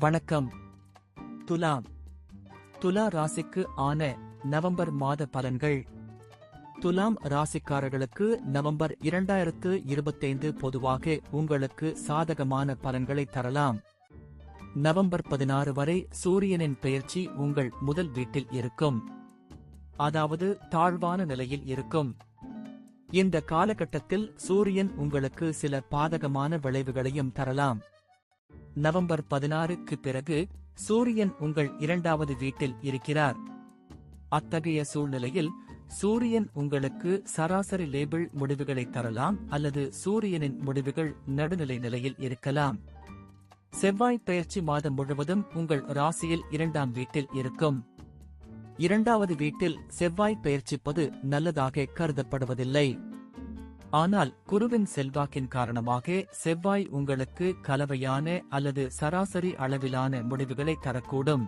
வணக்கம். துலாம். துலா ராசிக்கு ஆன நவம்பர் மாத பலன்கள். துலாம் ராசிக்காரர்களுக்கு நவம்பர் 2025 பொதுவாக உங்களுக்கு சாதகமான பலன்களை தரலாம். நவம்பர் 16 வரை சூரியனின் பெயர்ச்சி உங்கள் முதல் வீட்டில் இருக்கும், அதாவது தாழ்வான நிலையில் இருக்கும். இந்த காலகட்டத்தில் சூரியன் உங்களுக்கு சில பாதகமான விளைவுகளையும் தரலாம். நவம்பர் 16க்கு பிறகு சூரியன் உங்கள் இரண்டாவது வீட்டில் இருக்கிறார். அத்தகைய சூழ்நிலையில் சூரியன் உங்களுக்கு சராசரி லேபிள் முடிவுகளை தரலாம் அல்லது சூரியனின் முடிவுகள் நடுநிலை நிலையில் இருக்கலாம். செவ்வாய் பெயர்ச்சி மாதம் முழுவதும் உங்கள் ராசியில் இரண்டாம் வீட்டில் இருக்கும். இரண்டாவது வீட்டில் செவ்வாய் பெயர்ச்சிப்பது நல்லதாக கருதப்படுவதில்லை. ஆனால் குருவின் செல்வாக்கின் காரணமாக செவ்வாய் உங்களுக்கு கலவையான அல்லது சராசரி அளவிலான முடிவுகளை தரக்கூடும்.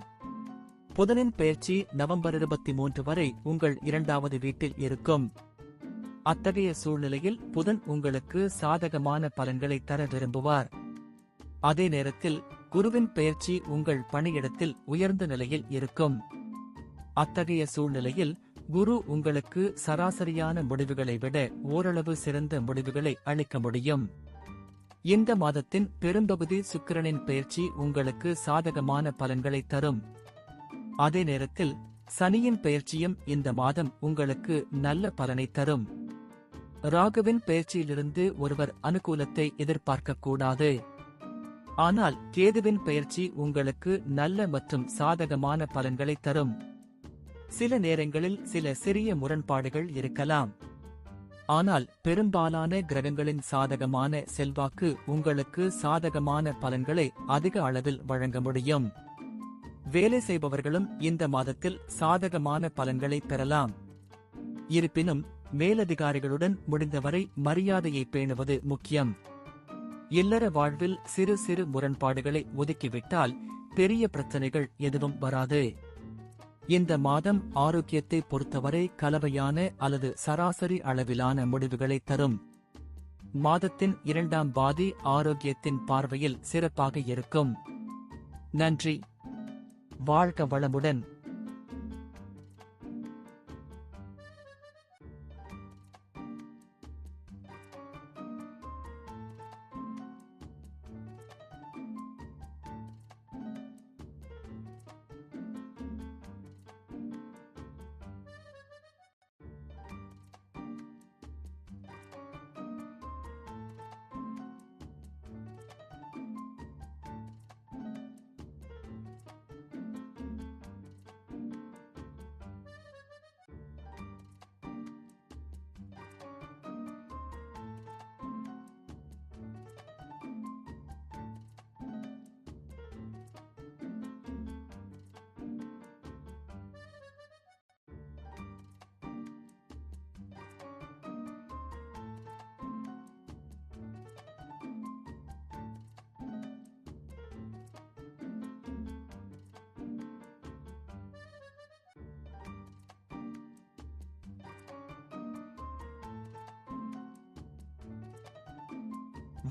புதனின் பெயர்ச்சி நவம்பர் 23 வரை உங்கள் இரண்டாவது வீட்டில் இருக்கும். அத்தகைய சூழ்நிலையில் புதன் உங்களுக்கு சாதகமான பலன்களை தர விரும்புவார். அதே நேரத்தில் குருவின் பெயர்ச்சி உங்கள் பணியிடத்தில் உயர்ந்த நிலையில் இருக்கும். அத்தகைய சூழ்நிலையில் குரு உங்களுக்கு சராசரியான முடிவுகளை விட ஓரளவு சிறந்த முடிவுகளை அளிக்க முடியும். இந்த மாதத்தின் பெரும்பகுதி சுக்கிரனின் பெயர்ச்சி உங்களுக்கு சாதகமான பலன்களை தரும். அதே நேரத்தில் சனியின் பெயர்ச்சியும் இந்த மாதம் உங்களுக்கு நல்ல பலனை தரும். ராகுவின் பெயர்ச்சியிலிருந்து ஒருவர் அனுகூலத்தை எதிர்பார்க்கக்கூடாது. ஆனால் கேதுவின் பெயர்ச்சி உங்களுக்கு நல்ல மற்றும் சாதகமான பலன்களை தரும். சில நேரங்களில் சில சிறிய முரண்பாடுகள் இருக்கலாம். ஆனால் பெரும்பாலான கிரகங்களின் சாதகமான செல்வாக்கு உங்களுக்கு சாதகமான பலன்களை அதிக அளவில் வழங்க முடியும். வேலை செய்பவர்களும் இந்த மாதத்தில் சாதகமான பலன்களை பெறலாம். இருப்பினும் மேலதிகாரிகளுடன் முடிந்தவரை மரியாதையை பேணுவது முக்கியம். இல்லற வாழ்வில் சிறு சிறு முரண்பாடுகளை ஒதுக்கிவிட்டால் பெரிய பிரச்சனைகள் எதுவும் வராது. இந்த மாதம் ஆரோக்கியத்தை பொறுத்தவரை கலவையான அல்லது சராசரி அளவிலான முடிவுகளை தரும். மாதத்தின் இரண்டாம் பாதி ஆரோக்கியத்தின் பார்வையில் சிறப்பாக இருக்கும். நன்றி. வாழ்க வளமுடன்.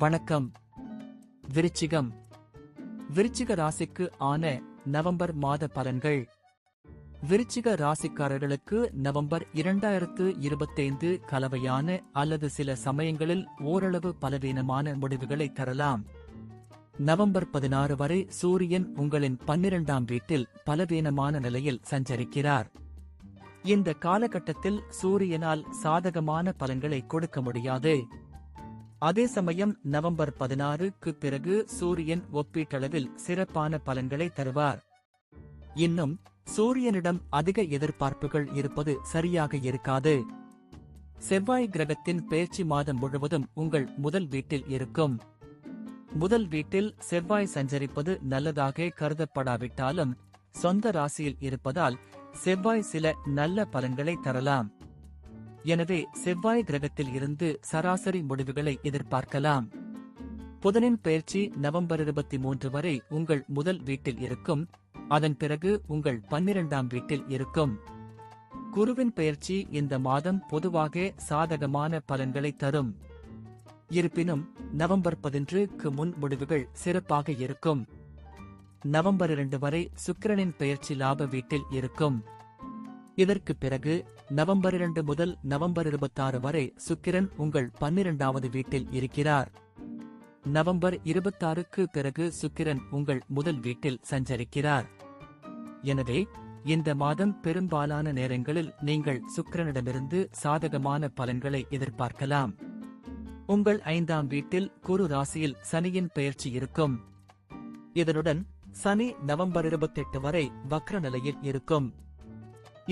வணக்கம். விருச்சிகம். விருச்சிக ராசிக்கு ஆன நவம்பர் மாத பலன்கள். விருச்சிக ராசிக்காரர்களுக்கு நவம்பர் 2025 கலவையான அல்லது சில சமயங்களில் ஓரளவு பலவீனமான முடிவுகளை தரலாம். நவம்பர் 16 வரை சூரியன் உங்களின் 12ஆம் வீட்டில் பலவீனமான நிலையில் சஞ்சரிக்கிறார். இந்த காலகட்டத்தில் சூரியனால் சாதகமான பலன்களை கொடுக்க முடியாது. அதே சமயம் நவம்பர் 16க்கு பிறகு சூரியன் ஒப்பீட்டளவில் சிறப்பான பலன்களை தருவார். இன்னும் சூரியனிடம் அதிக எதிர்பார்ப்புகள் இருப்பது சரியாக இருக்காது. செவ்வாய் கிரகத்தின் பெயர்ச்சி மாதம் முழுவதும் உங்கள் முதல் வீட்டில் இருக்கும். முதல் வீட்டில் செவ்வாய் சஞ்சரிப்பது நல்லதாக கருதப்படாவிட்டாலும் சொந்த ராசியில் இருப்பதால் செவ்வாய் சில நல்ல பலன்களை தரலாம். எனவே செவ்வாய் கிரகத்தில் இருந்து சராசரி முடிவுகளை எதிர்பார்க்கலாம். புதனின் பெயர்ச்சி நவம்பர் 23 வரை உங்கள் முதல் வீட்டில் இருக்கும். அதன் பிறகு உங்கள் 12ஆம் வீட்டில் இருக்கும். குருவின் பெயர்ச்சி இந்த மாதம் பொதுவாக சாதகமான பலன்களை தரும். இருப்பினும் நவம்பர் 11க்கு முன் முடிவுகள் சிறப்பாக இருக்கும். நவம்பர் 2 வரை சுக்கிரனின் பெயர்ச்சி லாப வீட்டில் இருக்கும். இதற்கு பிறகு நவம்பர் 2 முதல் நவம்பர் 26 வரை சுக்கிரன் உங்கள் 12வது வீட்டில் இருக்கிறார். நவம்பர் 26க்கு பிறகு சுக்கிரன் உங்கள் முதல் வீட்டில் சஞ்சரிக்கிறார். எனவே இந்த மாதம் பெரும்பாலான நேரங்களில் நீங்கள் சுக்கிரனிடமிருந்து சாதகமான பலன்களை எதிர்பார்க்கலாம். உங்கள் 5ஆம் வீட்டில் குரு ராசியில் சனியின் பெயர்ச்சி இருக்கும். இதனுடன் சனி நவம்பர் 28 வரை வக்ர நிலையில் இருக்கும்.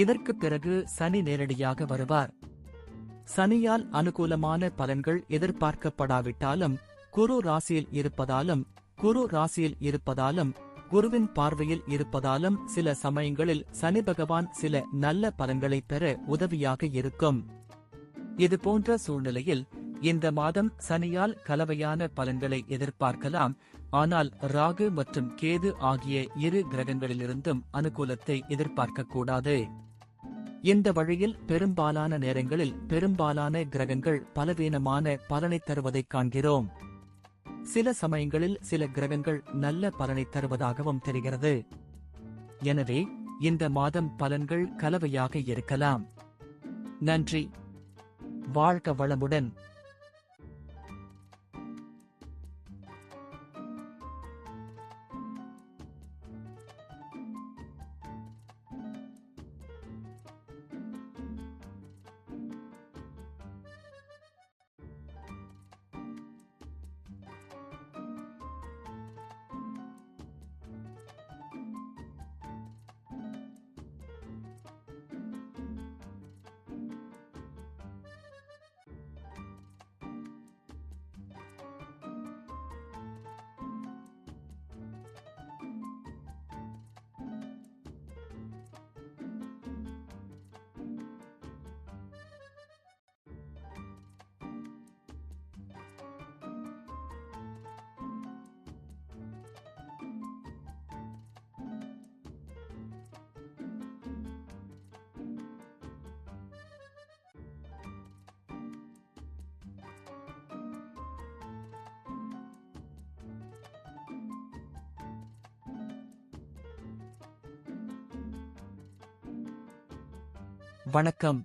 இதற்கு பிறகு சனி நேரடியாக வருவார். சனியால் அனுகூலமான பலன்கள் எதிர்பார்க்கப்படாவிட்டாலும் குரு ராசியில் இருப்பதாலும் குருவின் பார்வையில் இருப்பதாலும் சில சமயங்களில் சனி பகவான் சில நல்ல பலன்களை பெற உதவியாக இருக்கும். இதுபோன்ற சூழ்நிலையில் இந்த மாதம் சனியால் கலவையான பலன்களை எதிர்பார்க்கலாம். ஆனால் ராகு மற்றும் கேது ஆகிய இரு கிரகங்களிலிருந்தும் அனுகூலத்தை எதிர்பார்க்கக்கூடாது. இந்த வழியில் பெரும்பாலான நேரங்களில் பெரும்பாலான கிரகங்கள் பலவீனமான பலனை தருவதைக் காண்கிறோம். சில சமயங்களில் சில கிரகங்கள் நல்ல பலனை தருவதாகவும் தெரிகிறது. எனவே இந்த மாதம் பலன்கள் கலவையாக இருக்கலாம். நன்றி. வாழ்க வளமுடன். வணக்கம்.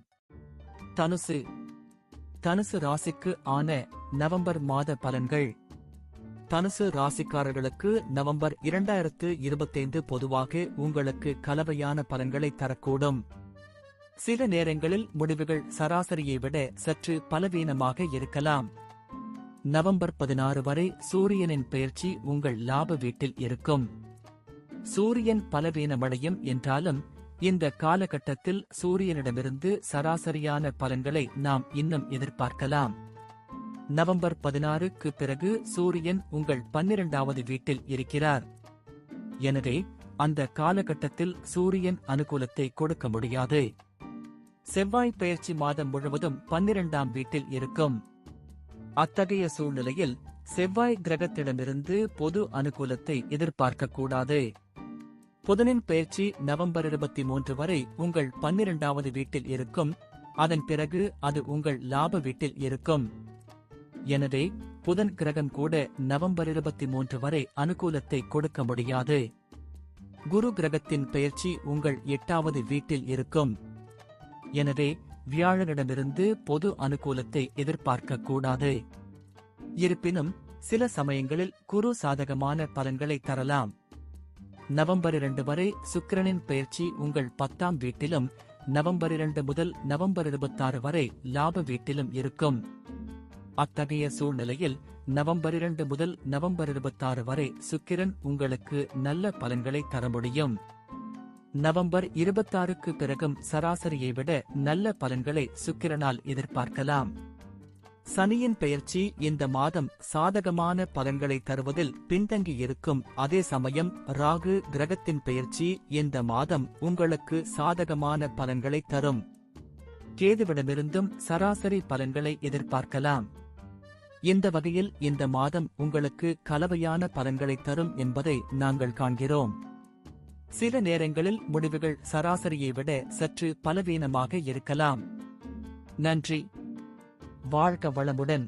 தனுசு ராசிக்கு ஆன நவம்பர் மாத பலன்கள். தனுசு ராசிக்காரர்களுக்கு நவம்பர் 2025 பொதுவாக உங்களுக்கு கலவையான பலன்களை தரக்கூடும். சில நேரங்களில் முடிவுகள் சராசரியை விட சற்று பலவீனமாக இருக்கலாம். நவம்பர் 16 வரை சூரியனின் பெயர்ச்சி உங்கள் லாப வீட்டில் இருக்கும். சூரியன் பலவீனமடையும் என்றாலும் இந்த காலகட்டத்தில் சூரியனிடமிருந்து சராசரியான பலன்களை நாம் இன்னும் எதிர்பார்க்கலாம். நவம்பர் 16க்கு பிறகு சூரியன் உங்கள் 12வது வீட்டில் இருக்கிறார். எனவே அந்த காலகட்டத்தில் சூரியன் அனுகூலத்தை கொடுக்க முடியாது. செவ்வாய் பெயர்ச்சி மாதம் முழுவதும் 12ஆம் வீட்டில் இருக்கும். அத்தகைய சூழ்நிலையில் செவ்வாய் கிரகத்திடமிருந்து பொது அனுகூலத்தை எதிர்பார்க்கக்கூடாது. புதனின் பெயர்ச்சி நவம்பர் 23 வரை உங்கள் 12வது வீட்டில் இருக்கும். அதன் பிறகு அது உங்கள் லாப வீட்டில் இருக்கும். எனவே புதன் கிரகம் கூட நவம்பர் 23 வரை அனுகூலத்தை கொடுக்க முடியாது. குரு கிரகத்தின் பெயர்ச்சி உங்கள் 8வது வீட்டில் இருக்கும். எனவே வியாழனிடமிருந்து பொது அனுகூலத்தை எதிர்பார்க்கக்கூடாது. இருப்பினும் சில சமயங்களில் குரு சாதகமான பலன்களை தரலாம். நவம்பர் 2 வரை சுக்கிரனின் பெயர்ச்சி உங்கள் 10ஆம் வீட்டிலும் நவம்பர் 2 முதல் நவம்பர் 26 வரை லாப வீட்டிலும் இருக்கும். அத்தகைய சூழ்நிலையில் நவம்பர் 2 முதல் நவம்பர் 26 வரை சுக்கிரன் உங்களுக்கு நல்ல பலன்களை தர முடியும். நவம்பர் 26க்கு பிறகும் சராசரியை விட நல்ல பலன்களை சுக்கிரனால் எதிர்பார்க்கலாம். சனியின் பெயர்ச்சி இந்த மாதம் சாதகமான பலன்களை தருவதில் பின்தங்கி இருக்கும். அதே சமயம் ராகு கிரகத்தின் பெயர்ச்சி இந்த மாதம் உங்களுக்கு சாதகமான பலன்களை தரும். கேதுவிடமிருந்தும் சராசரி பலன்களை எதிர்பார்க்கலாம். இந்த வகையில் இந்த மாதம் உங்களுக்கு கலவையான பலன்களை தரும் என்பதை நாங்கள் காண்கிறோம். சில நேரங்களில் முடிவுகள் சராசரியை விட சற்று பலவீனமாக இருக்கலாம். நன்றி. வாழ்க வளமுடன்.